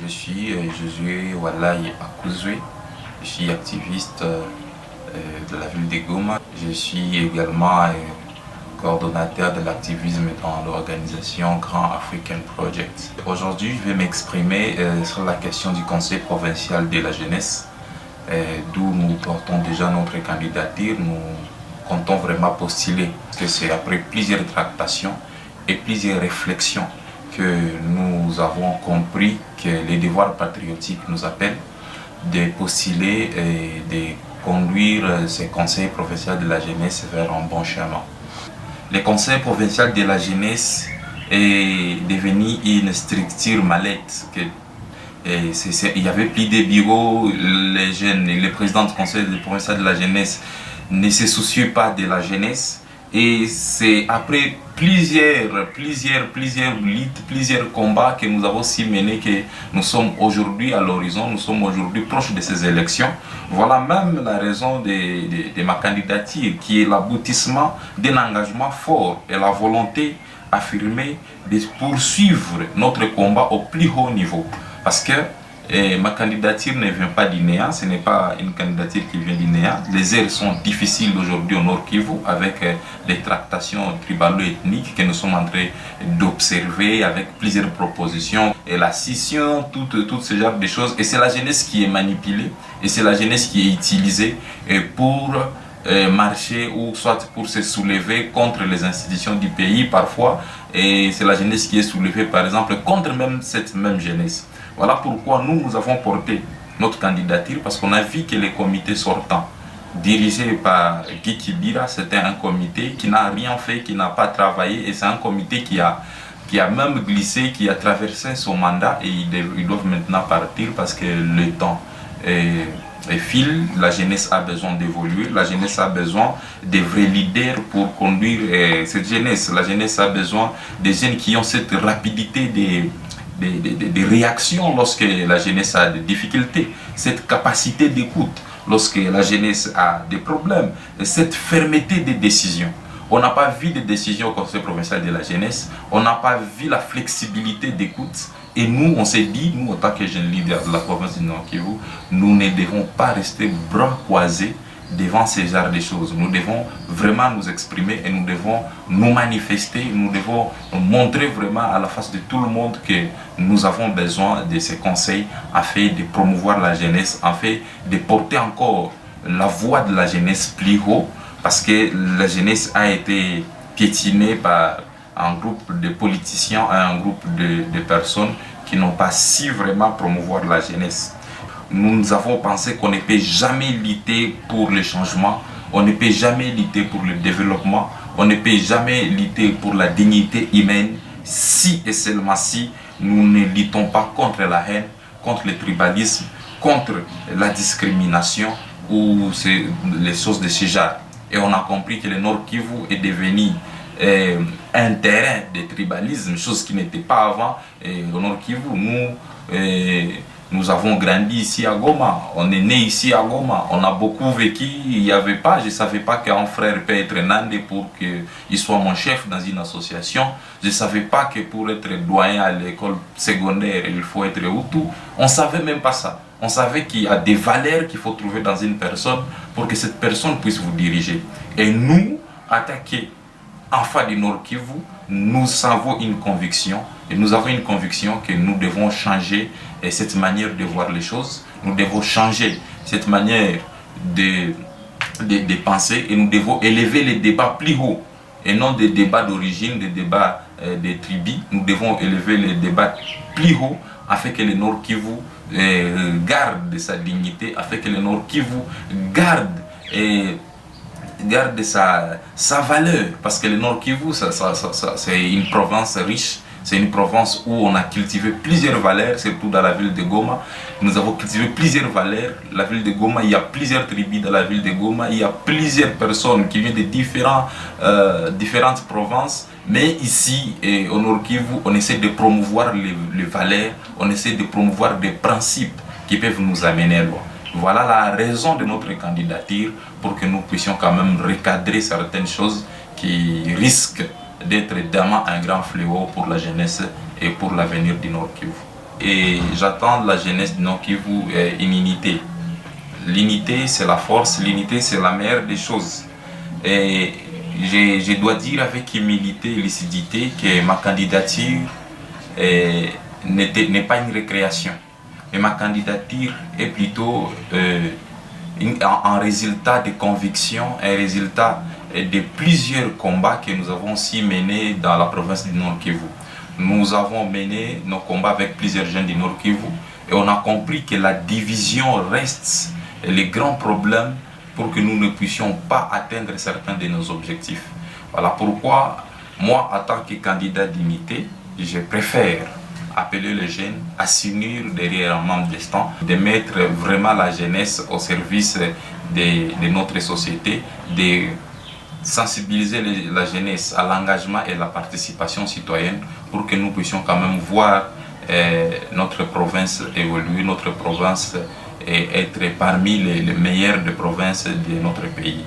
suis Josué Wallahi Akuzwe. Je suis activiste de la ville de Goma. Je suis également coordonnateur de l'activisme dans l'organisation Grand African Project. Aujourd'hui, je vais m'exprimer sur la question du Conseil provincial de la jeunesse, d'où nous portons déjà notre candidature. Nous comptons vraiment postuler, parce que c'est après plusieurs tractations et plusieurs réflexions que nous avons compris que les devoirs patriotiques nous appellent de postuler et de conduire ce conseil provincial de la jeunesse vers un bon chemin. Le conseil provincial de la jeunesse est devenu une structure mallette. Il y avait plus de bureaux, les jeunes, les présidents du conseil provincial de la jeunesse ne se soucient pas de la jeunesse. Et c'est après plusieurs luttes, plusieurs combats que nous avons aussi menés que nous sommes aujourd'hui à l'horizon, nous sommes aujourd'hui proches de ces élections. Voilà même la raison de ma candidature, qui est l'aboutissement d'un engagement fort et la volonté affirmée de poursuivre notre combat au plus haut niveau. Parce que ma candidature ne vient pas du néant, ce n'est pas une candidature qui vient du néant. Les heures sont difficiles aujourd'hui au Nord Kivu avec les tractations tribalo-ethniques que nous sommes en train d'observer avec plusieurs propositions et la scission, tout ce genre de choses. Et c'est la jeunesse qui est manipulée et c'est la jeunesse qui est utilisée pour marcher ou soit pour se soulever contre les institutions du pays parfois. Et c'est la jeunesse qui est soulevée par exemple contre même cette même jeunesse. Voilà pourquoi nous avons porté notre candidature, parce qu'on a vu que les comités sortants, dirigés par Guy Kibira, c'était un comité qui n'a rien fait, qui n'a pas travaillé, et c'est un comité qui a même glissé, qui a traversé son mandat, et ils doivent maintenant partir parce que le temps file. La jeunesse a besoin d'évoluer, la jeunesse a besoin de vrais leaders pour conduire cette jeunesse. La jeunesse a besoin des jeunes qui ont cette rapidité des réactions lorsque la jeunesse a des difficultés, cette capacité d'écoute lorsque la jeunesse a des problèmes, cette fermeté des décisions. On n'a pas vu de décisions au Conseil provincial de la jeunesse, on n'a pas vu la flexibilité d'écoute. Et nous, on s'est dit, nous, en tant que jeunes leaders de la province du Nord Kivu, nous ne devons pas rester bras croisés devant ce genre de choses. Nous devons vraiment nous exprimer et nous devons nous manifester, nous devons montrer vraiment à la face de tout le monde que nous avons besoin de ces conseils afin de promouvoir la jeunesse, afin de porter encore la voix de la jeunesse plus haut, parce que la jeunesse a été piétinée par un groupe de politiciens et un groupe de personnes qui n'ont pas su vraiment promouvoir la jeunesse. Nous avons pensé qu'on ne peut jamais lutter pour le changement, on ne peut jamais lutter pour le développement, on ne peut jamais lutter pour la dignité humaine si et seulement si nous ne luttons pas contre la haine, contre le tribalisme, contre la discrimination ou les choses de ce genre. Et on a compris que le Nord Kivu est devenu un terrain de tribalisme, chose qui n'était pas avant. Au Nord Kivu, nous avons grandi ici à Goma, on est né ici à Goma, on a beaucoup vécu, il n'y avait pas, je ne savais pas qu'un frère peut être Nandé pour qu'il soit mon chef dans une association, je ne savais pas que pour être doyen à l'école secondaire, il faut être Hutu, on ne savait même pas ça. On savait qu'il y a des valeurs qu'il faut trouver dans une personne pour que cette personne puisse vous diriger. Et nous, attaquer enfants du Nord Kivu, nous avons une conviction, et nous avons une conviction que nous devons changer cette manière de voir les choses, nous devons changer cette manière de penser et nous devons élever les débats plus haut et non des débats d'origine, des débats des tribus. Nous devons élever les débats plus haut afin que le Nord Kivu garde sa dignité, afin que le Nord Kivu garde sa valeur, parce que le Nord Kivu, c'est une province riche, c'est une province où on a cultivé plusieurs valeurs, surtout dans la ville de Goma. Nous avons cultivé plusieurs valeurs. La ville de Goma, il y a plusieurs tribus dans la ville de Goma, il y a plusieurs personnes qui viennent de différentes provinces. Mais ici, au Nord Kivu, on essaie de promouvoir les valeurs, on essaie de promouvoir des principes qui peuvent nous amener loin. Voilà la raison de notre candidature, pour que nous puissions quand même recadrer certaines choses qui risquent d'être demain un grand fléau pour la jeunesse et pour l'avenir du Nord Kivu. et j'attends de la jeunesse du Nord Kivu une unité. L'unité, c'est la force, l'unité, c'est la meilleure des choses. Et je dois dire avec humilité et lucidité que ma candidature n'est pas une récréation. Mais ma candidature est plutôt un résultat de conviction, un résultat de plusieurs combats que nous avons aussi menés dans la province du Nord Kivu. Nous avons mené nos combats avec plusieurs jeunes du Nord Kivu et on a compris que la division reste le grand problème pour que nous ne puissions pas atteindre certains de nos objectifs. Voilà pourquoi, moi, en tant que candidat d'unité, je préfère appeler les jeunes à s'unir derrière un même destin, de mettre vraiment la jeunesse au service de notre société, de sensibiliser la jeunesse à l'engagement et la participation citoyenne pour que nous puissions quand même voir notre province évoluer, notre province et être parmi les meilleures des provinces de notre pays.